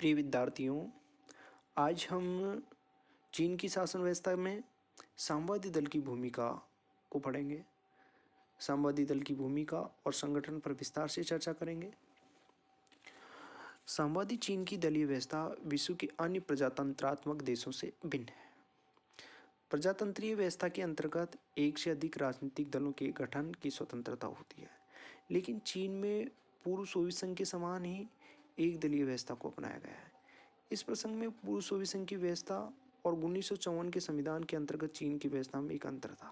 प्रिय विद्यार्थियों, आज हम चीन की शासन व्यवस्था में सामवादी दल की भूमिका को पढ़ेंगे। सामवादी दल की भूमिका और संगठन पर विस्तार से चर्चा करेंगे। सामवादी चीन की दलीय व्यवस्था विश्व के अन्य प्रजातंत्रात्मक देशों से भिन्न है। प्रजातंत्रीय व्यवस्था के अंतर्गत एक से अधिक राजनीतिक दलों के गठन की स्वतंत्रता होती है, लेकिन चीन में पूर्व सोवियत संघ के समान ही एक दलीय व्यवस्था को अपनाया गया है। इस प्रसंग में पूर्व सोवियत संघ की व्यवस्था और 1954 के संविधान के अंतर्गत चीन की व्यवस्था में एक अंतर था।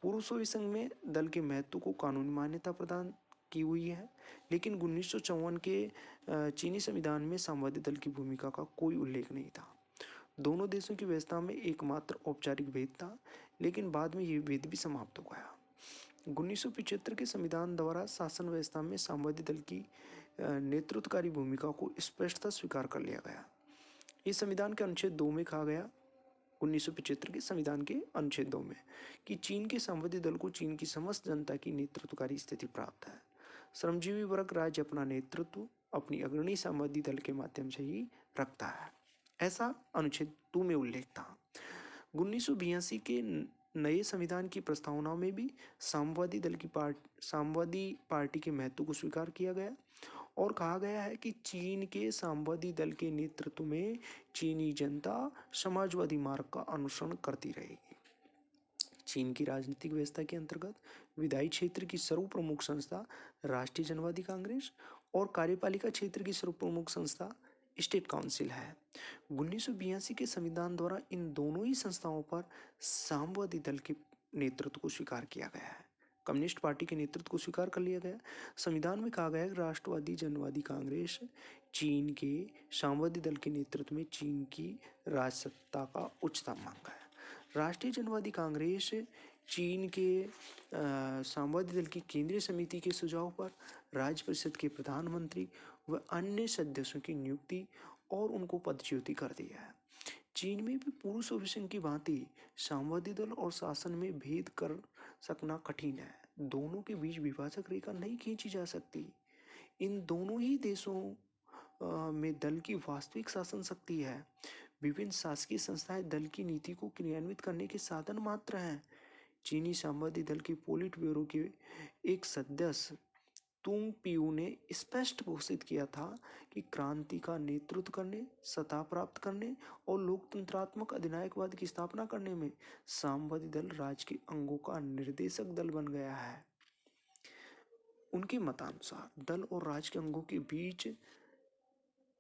पूर्व सोवियत संघ में दल के महत्व को कानूनी मान्यता प्रदान की हुई है, लेकिन 1954 के चीनी संविधान में सामवादी दल की भूमिका का कोई उल्लेख नहीं था। दोनों देशों की व्यवस्था में एकमात्र औपचारिक भेद था, लेकिन बाद में ये भेद भी समाप्त हो गया। 1975 के संविधान द्वारा शासन व्यवस्था में सामवादी दल की नेतृत्वकारी भूमिका को स्पष्टता स्वीकार कर लिया गया। इस संविधान के अनुच्छेद 2 में कहा गया, 1975 के संविधान के अनुच्छेद 2 में, कि चीन के सामवादी दल को चीन की समस्त जनता की नेतृत्वकारी स्थिति प्राप्त है। श्रमजीवी वर्ग राज्य अपना नेतृत्व अपनी अग्रणी सामवादी दल के माध्यम से ही रखता है, ऐसा अनुच्छेद 2 में उल्लेख था। 1982 के नए संविधान की प्रस्तावना में भी सामवादी पार्टी के महत्व को स्वीकार किया गया और कहा गया है कि चीन के सामवादी दल के नेतृत्व में चीनी जनता समाजवादी मार्ग का अनुसरण करती रहेगी। चीन की राजनीतिक व्यवस्था के अंतर्गत विधायी क्षेत्र की सर्वप्रमुख संस्था राष्ट्रीय जनवादी कांग्रेस और कार्यपालिका क्षेत्र की सर्वप्रमुख संस्था स्टेट काउंसिल है। 1982 के संविधान द्वारा इन दोनों ही संस्थाओं पर सामवादी दल के नेतृत्व को स्वीकार किया गया है। कम्युनिस्ट पार्टी के नेतृत्व को स्वीकार कर लिया गया। संविधान में कहा गया है कि राष्ट्रवादी जनवादी कांग्रेस चीन के सामवादी दल के नेतृत्व में चीन की राजसत्ता का उच्चतम अंग है। राष्ट्रीय जनवादी कांग्रेस चीन के सामवादी दल की केंद्रीय समिति के सुझाव पर राज्य परिषद के प्रधानमंत्री व अन्य सदस्यों की नियुक्ति और उनको पदच्युति कर दिया है। चीन में भी पूर्व सोवियत संघ की भांति सामवादी दल और शासन में भेद कर सकना कठिन है। दोनों के बीच विभाजक रेखा नहीं खींची जा सकती। इन दोनों ही देशों में दल की वास्तविक शासन शक्ति है। विभिन्न शासकीय संस्थाएं दल की नीति को क्रियान्वित करने के साधन मात्र हैं। चीनी सामवादी दल के पोलिट ब्यूरो के एक सदस्य तुंग पियू ने स्पष्ट घोषित किया था कि क्रांति का नेतृत्व करने, सत्ता प्राप्त करने और लोकतंत्रात्मक अधिनायकवाद की स्थापना करने में सामवादी दल राज्य के अंगों का निर्देशक दल बन गया है। उनके मतानुसार दल और राज्य के अंगों के बीच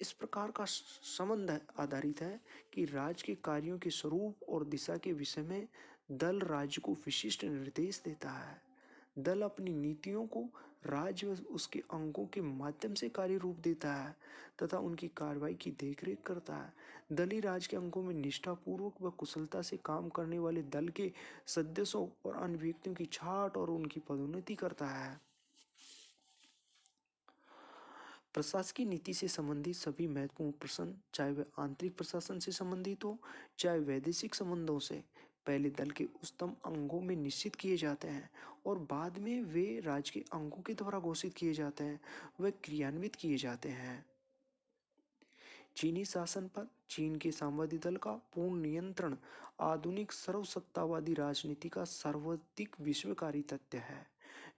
इस प्रकार का संबंध आधारित है कि राज्य के कार्यों के स्वरूप और दिशा के विषय में दल राज्य को विशिष्ट निर्देश देता है। दल अपनी नीतियों को राज्य व उसके अंगों के माध्यम से कार्य रूप देता है तथा उनकी कार्रवाई की देखरेख करता है। दल ही राज्य के अंगों में निष्ठापूर्वक व कुशलता से काम करने वाले दल के सदस्यों और अन्य व्यक्तियों की छांट और उनकी पदोन्नति करता है। प्रशासकीय नीति से संबंधित सभी महत्वपूर्ण प्रश्न, चाहे वे आंतरिक प्रशासन से संबंधित हो चाहे वैदेशिक संबंधों से, पहले दल के उच्चतम अंगों में निश्चित किए जाते हैं और बाद में वे राज्य के अंगों के द्वारा घोषित किए जाते हैं, वे क्रियान्वित किए जाते हैं। चीनी शासन पर चीन के सामवादी दल का पूर्ण नियंत्रण आधुनिक सर्वसत्तावादी राजनीति का सर्वाधिक विश्वकारी तथ्य है।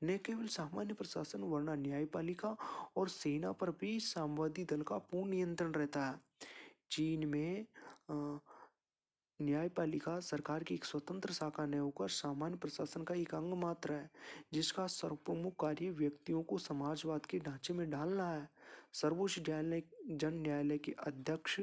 न केवल सामान्य प्रशासन वरना न्यायपालिका और सेना पर भी सामवादी दल का पूर्ण नियंत्रण रहता है। चीन में न्यायपालिका सरकार की एक स्वतंत्र शाखा न होकर सामान्य प्रशासन का एक अंग मात्र है, जिसका सर्वप्रमुख कार्य व्यक्तियों को समाजवाद के ढांचे में डालना है। सर्वोच्च न्यायालय जन न्यायालय के अध्यक्ष,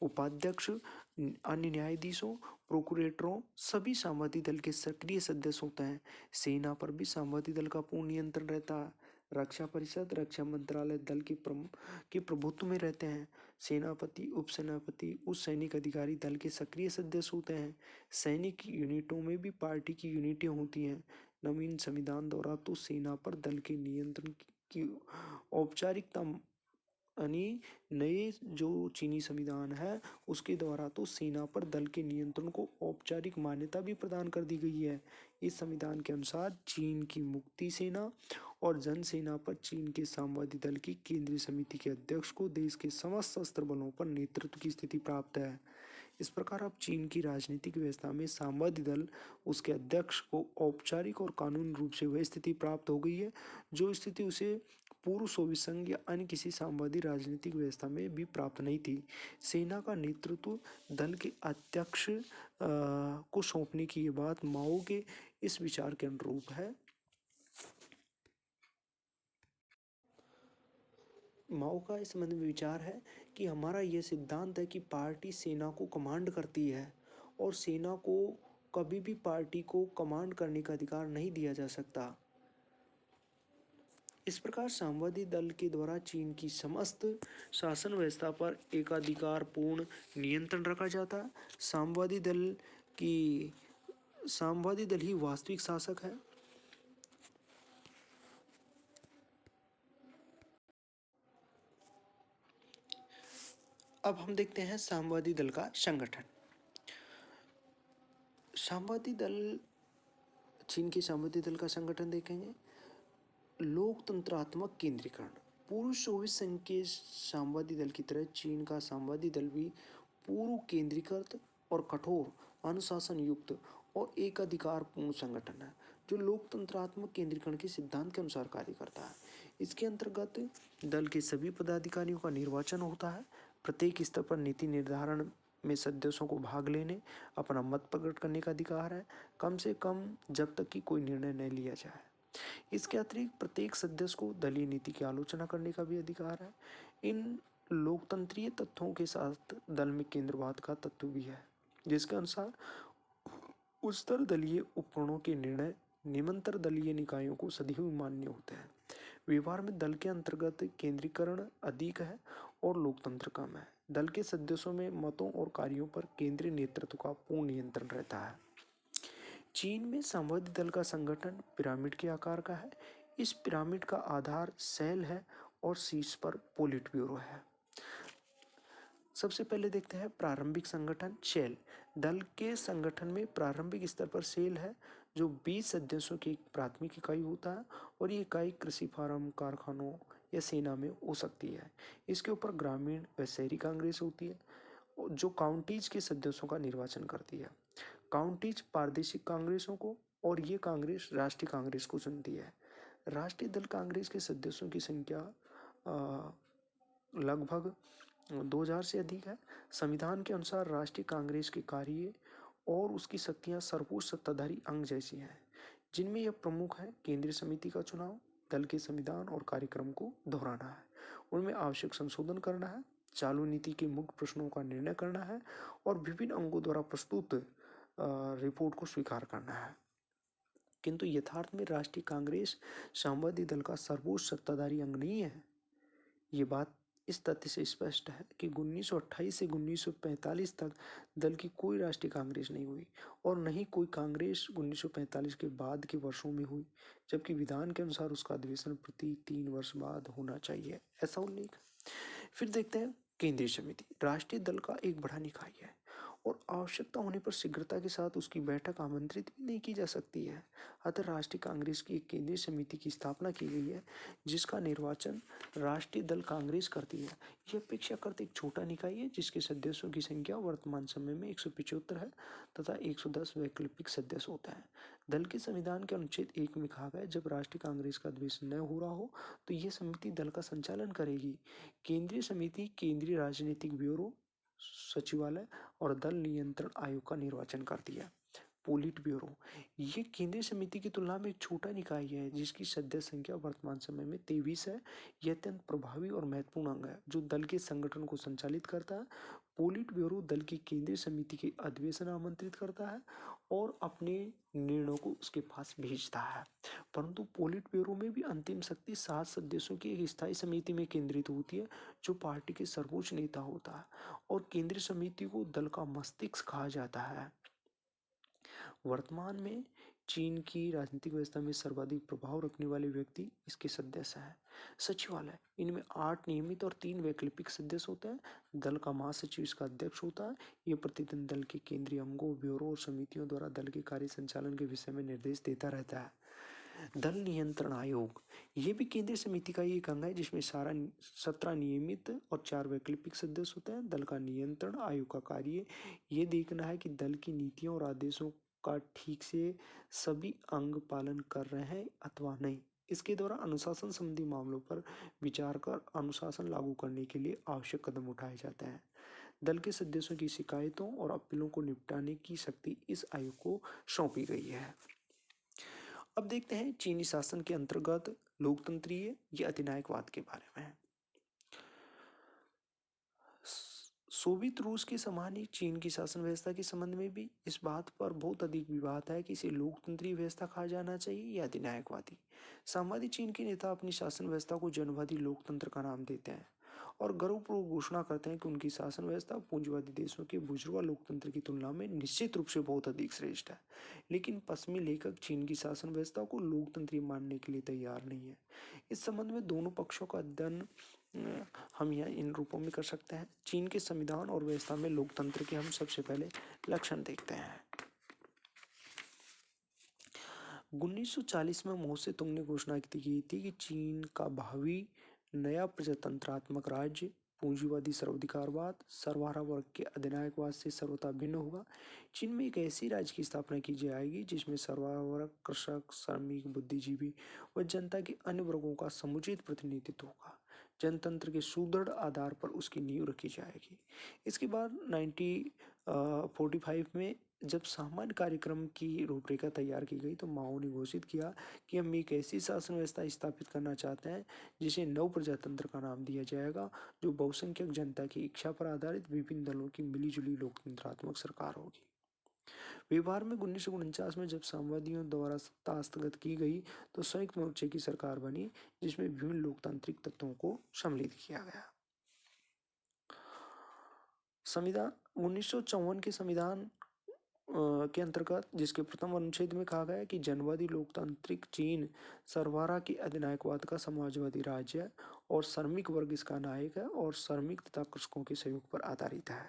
उपाध्यक्ष, अन्य न्यायाधीशों, प्रोकुरेटरों सभी सामवादी दल के सक्रिय सदस्य होते हैं। सेना पर भी सामवादी दल का पूर्ण नियंत्रण रहता है। रक्षा परिषद, रक्षा मंत्रालय दल के प्रभुत्व में रहते हैं। सेनापति, उपसेनापति, उच्च सैनिक अधिकारी दल के सक्रिय सदस्य होते हैं। सैनिक यूनिटों में भी पार्टी की यूनिटें होती हैं। नवीन संविधान द्वारा तो सेना पर दल के नियंत्रण की औपचारिकता यानी नए जो चीनी संविधान है उसके द्वारा तो सेना पर दल के नियंत्रण को औपचारिक मान्यता भी प्रदान कर दी गई है। इस संविधान के अनुसार चीन की मुक्ति सेना और जन सेना पर चीन के सामवादी दल की केंद्रीय समिति के अध्यक्ष को देश के समस्त सशस्त्र बलों पर नेतृत्व की स्थिति प्राप्त है। इस प्रकार अब चीन की राजनीतिक व्यवस्था में सामवादी दल उसके अध्यक्ष को औपचारिक और कानूनी रूप से वह स्थिति प्राप्त हो गई है जो स्थिति उसे पूर्व सोवियत संघ या अन्य किसी सामवादी राजनीतिक व्यवस्था में भी प्राप्त नहीं थी। सेना का नेतृत्व दल के अध्यक्ष को सौंपने की ये बात माओ के इस विचार के अनुरूप है। माओ का इस संबंध में विचार है कि हमारा यह सिद्धांत है कि पार्टी सेना को कमांड करती है और सेना को कभी भी पार्टी को कमांड करने का अधिकार नहीं दिया जा सकता। इस प्रकार सामवादी दल के द्वारा चीन की समस्त शासन व्यवस्था पर एकाधिकार पूर्ण नियंत्रण रखा जाता है। सामवादी दल ही वास्तविक शासक है। अब हम देखते हैं सामवादी दल का संगठन। सामवादी दल, चीन के सामवादी दल का संगठन देखेंगे। लोकतंत्रात्मक केंद्रीकरण। पूर्व सोवियत संघ के सामवादी दल की तरह चीन का सामवादी दल भी पूर्व केंद्रीकृत और कठोर अनुशासन युक्त और एकाधिकार पूर्ण संगठन है जो लोकतंत्रात्मक केंद्रीकरण के सिद्धांत के अनुसार कार्य करता है। इसके अंतर्गत दल के सभी पदाधिकारियों का निर्वाचन होता है। प्रत्येक स्तर पर नीति निर्धारण में सदस्यों को भाग लेने, अपना मत प्रकट करने का अधिकार है, कम से कम जब तक कि कोई निर्णय न लिया जाए। इसके अतिरिक्त प्रत्येक सदस्य को दलीय नीति की आलोचना करने का भी अधिकार है। इन लोकतंत्रीय तत्वों के साथ दल में केंद्रवाद का तत्व भी है जिसके अनुसार उच्चतर दलीय उपकरणों के निर्णय निम्नतर दलीय निकायों को सदैव मान्य होते हैं। व्यवहार में दल के अंतर्गत केंद्रीकरण अधिक है और लोकतंत्र कम है। दल के सदस्यों में मतों और कार्यों पर केंद्रीय नेतृत्व का पूर्ण नियंत्रण रहता है। चीन में सामवादी दल का संगठन पिरामिड के आकार का है। इस पिरामिड का आधार सेल है और शीर्ष पर पोलिट ब्यूरो है। सबसे पहले देखते हैं प्रारंभिक संगठन सेल। दल के संगठन में प्रारंभिक स्तर पर सेल है जो 20 सदस्यों की एक प्राथमिक इकाई होता है और ये इकाई कृषि फार्म, कारखानों या सेना में हो सकती है। इसके ऊपर ग्रामीण व शहरी कांग्रेस होती है जो काउंटीज के सदस्यों का निर्वाचन करती है। काउंटीज प्रादेशिक कांग्रेसों को और ये कांग्रेस राष्ट्रीय कांग्रेस को चुनती है। राष्ट्रीय दल कांग्रेस के सदस्यों की संख्या लगभग 2000 से अधिक है। संविधान के अनुसार राष्ट्रीय कांग्रेस के कार्य और उसकी शक्तियां सर्वोच्च सत्ताधारी अंग जैसी हैं जिनमें यह प्रमुख है केंद्रीय समिति का चुनाव, दल के संविधान और कार्यक्रम को दोहराना है, उनमें आवश्यक संशोधन करना है, चालू नीति के मुख्य प्रश्नों का निर्णय करना है और विभिन्न अंगों द्वारा प्रस्तुत रिपोर्ट को स्वीकार करना है। किंतु यथार्थ में राष्ट्रीय कांग्रेस सामवादी दल का सर्वोच्च सत्ताधारी अंग नहीं है। ये बात इस तथ्य से स्पष्ट है कि 1928 से 1945 तक दल की कोई राष्ट्रीय कांग्रेस नहीं हुई और न ही कोई कांग्रेस 1945 के बाद के वर्षों में हुई, जबकि विधान के अनुसार उसका अधिवेशन प्रति 3 वर्ष बाद होना चाहिए, ऐसा उल्लेख। फिर देखते हैं केंद्रीय समिति। राष्ट्रीय दल का एक बड़ा निकाय है और आवश्यकता होने पर शीघ्रता के साथ उसकी बैठक आमंत्रित भी नहीं की जा सकती है। अतः राष्ट्रीय कांग्रेस की एक केंद्रीय समिति की स्थापना की गई है जिसका निर्वाचन राष्ट्रीय दल कांग्रेस करती है। यह अपेक्षाकृत एक छोटा निकाय है जिसके सदस्यों की संख्या वर्तमान समय में 175 है तथा 110 वैकल्पिक सदस्य होता है। दल के संविधान के अनुच्छेद 1 में कहा गया जब राष्ट्रीय कांग्रेस का अधिवेशन न हो रहा हो तो यह समिति दल का संचालन करेगी। केंद्रीय समिति केंद्रीय राजनीतिक ब्यूरो, सचिवालय और दल नियंत्रण आयोग का निर्वाचन करती है। पोलिट ब्यूरो ये केंद्रीय समिति की तुलना में एक छोटा निकाय है जिसकी सदस्य संख्या वर्तमान समय में 23 है। यह अत्यंत प्रभावी और महत्वपूर्ण अंग है जो दल के संगठन को संचालित करता है। पोलिट ब्यूरो दल की केंद्रीय समिति के अधिवेशन आमंत्रित करता है और अपने निर्णयों को उसके पास भेजता है। परंतु पोलिट ब्यूरो में भी अंतिम शक्ति 7 सदस्यों की एक स्थायी समिति में केंद्रित होती है जो पार्टी के सर्वोच्च नेता होता है और केंद्रीय समिति को दल का मस्तिष्क कहा जाता है। वर्तमान में चीन की राजनीतिक व्यवस्था में सर्वाधिक प्रभाव रखने वाले व्यक्ति इसके सदस्य हैं। सचिवालय, इनमें 8 नियमित और 3 वैकल्पिक सदस्य होते हैं। दल का महासचिव इसका अध्यक्ष होता है। ये प्रतिदिन दल के केंद्रीय अंगों, ब्यूरो और समितियों द्वारा दल के कार्य संचालन के विषय में निर्देश देता रहता है। दल नियंत्रण आयोग, ये भी केंद्रीय समिति का ही एक अंग है जिसमें 17 नियमित और 4 वैकल्पिक सदस्य होते हैं। दल का नियंत्रण आयोग का कार्य ये देखना है कि दल की नीतियों और आदेशों का ठीक से सभी अंग पालन कर रहे हैं अथवा नहीं। इसके द्वारा अनुशासन संबंधी मामलों पर विचार कर अनुशासन लागू करने के लिए आवश्यक कदम उठाए जाते हैं। दल के सदस्यों की शिकायतों और अपीलों को निपटाने की शक्ति इस आयोग को सौंपी गई है। अब देखते हैं चीनी शासन के अंतर्गत लोकतंत्रीय या अधिनायकवाद के बारे में। सोवियत रूस के समान ही चीन की शासन व्यवस्था के संबंध में भी इस बात पर बहुत अधिक विवाद है कि इसे लोकतंत्रीय व्यवस्था कहा जाना चाहिए या अधिनायकवादी। साम्यवादी चीन के नेता अपनी शासन व्यवस्था को जनवादी लोकतंत्र का नाम देते हैं और गर्वपूर्वक घोषणा करते हैं कि उनकी शासन व्यवस्था पूंजीवादी देशों के बुर्जुआ लोकतंत्र की तुलना में निश्चित रूप से बहुत अधिक श्रेष्ठ है। लेकिन पश्चिमी लेखक चीन की शासन व्यवस्था को लोकतंत्रीय मानने के लिए तैयार नहीं है। इस संबंध में दोनों पक्षों का अध्ययन हम यहाँ इन रूपों में कर सकते हैं। चीन के संविधान और व्यवस्था में लोकतंत्र के हम सबसे पहले लक्षण देखते हैं। 1940 में माओ से तुंग ने घोषणा की थी कि चीन का भावी नया प्रजातंत्रात्मक राज्य पूंजीवादी सर्वाधिकारवाद, सर्वहारा वर्ग के अधिनायकवाद से सर्वथा भिन्न होगा। चीन में एक ऐसी राज्य की स्थापना की जाएगी जिसमें सर्वहारा वर्ग, कृषक, श्रमिक, बुद्धिजीवी व जनता के अन्य वर्गों का समुचित प्रतिनिधित्व होगा। जनतंत्र के सुदृढ़ आधार पर उसकी नींव रखी जाएगी। इसके बाद 1945 में जब सामान्य कार्यक्रम की रूपरेखा तैयार की गई तो माओ ने घोषित किया कि हम एक ऐसी शासन व्यवस्था स्थापित करना चाहते हैं जिसे नव प्रजातंत्र का नाम दिया जाएगा, जो बहुसंख्यक जनता की इच्छा पर आधारित विभिन्न दलों की मिलीजुली लोकतंत्रात्मक सरकार होगी। व्यवहार में 1949 में जब साम्यवादियों द्वारा सत्ता हस्तगत की गई तो संयुक्त मोर्चे की सरकार बनी जिसमें विभिन्न लोकतांत्रिक तत्वों को सम्मिलित किया गया। संविधान 1954 के संविधान के अंतर्गत जिसके प्रथम अनुच्छेद में कहा गया है कि जनवादी लोकतांत्रिक चीन सर्वहारा के अधिनायकवाद का समाजवादी राज्य है और श्रमिक वर्ग इसका नायक है और श्रमिक तथा कृषकों के सहयोग पर आधारित है।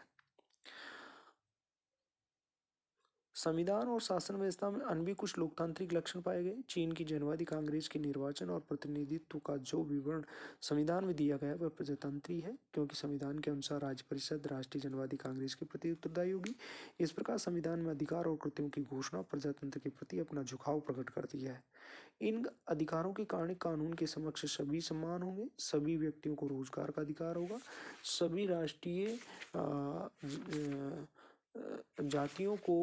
संविधान और शासन व्यवस्था में अन्य भी कुछ लोकतांत्रिक लक्षण पाए गए। चीन की जनवादी कांग्रेस के निर्वाचन और प्रतिनिधित्व का जो विवरण संविधान में दिया गया वह प्रजातंत्री है, क्योंकि संविधान के अनुसार राज्य परिषद राष्ट्रीय जनवादी कांग्रेस के प्रति उत्तरदायी होगी। इस प्रकार संविधान में अधिकार और कृत्यों की घोषणा प्रजातंत्र के प्रति अपना झुकाव प्रकट करती है। इन अधिकारों के कारण कानून के समक्ष सभी समान होंगे, सभी व्यक्तियों को रोजगार का अधिकार होगा, सभी राष्ट्रीय जातियों को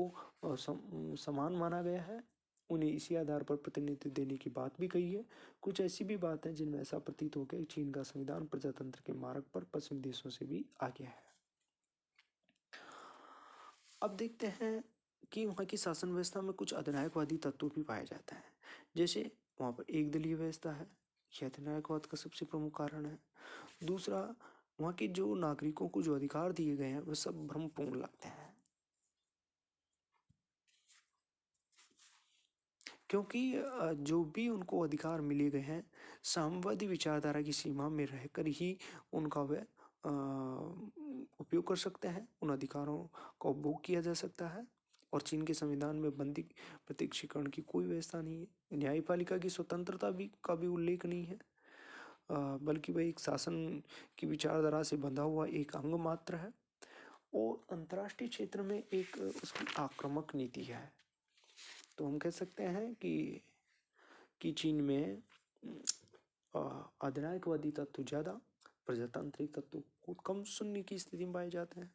समान माना गया है, उन्हें इसी आधार पर प्रतिनिधित्व देने की बात भी कही है। कुछ ऐसी भी बात है जिनमें ऐसा प्रतीत हो गया चीन का संविधान प्रजातंत्र के मार्ग पर पश्चिमी देशों से भी आगे है। अब देखते हैं कि वहाँ की शासन व्यवस्था में कुछ अधिनायकवादी तत्व भी पाए जाते हैं। जैसे वहाँ पर एक दलीय व्यवस्था है, यह अधिनायकवाद का सबसे प्रमुख कारण है। दूसरा, वहाँ के जो नागरिकों को जो अधिकार दिए गए हैं वह सब भ्रमपूर्ण लगते हैं, क्योंकि जो भी उनको अधिकार मिले गए हैं साम्यवादी विचारधारा की सीमा में रहकर ही उनका वह उपयोग कर सकते हैं, उन अधिकारों का उपभोग किया जा सकता है। और चीन के संविधान में बंदी प्रत्यक्षीकरण की कोई व्यवस्था नहीं है। न्यायपालिका की स्वतंत्रता भी का भी उल्लेख नहीं है, बल्कि वह एक शासन की विचारधारा से बंधा हुआ एक अंग मात्र है और अंतर्राष्ट्रीय क्षेत्र में एक उसकी आक्रामक नीति है। तो हम कह सकते हैं कि चीन में अधिनायकवादी तत्व ज़्यादा, प्रजातांत्रिक तत्व को कम सुनने की स्थिति में पाए जाते हैं।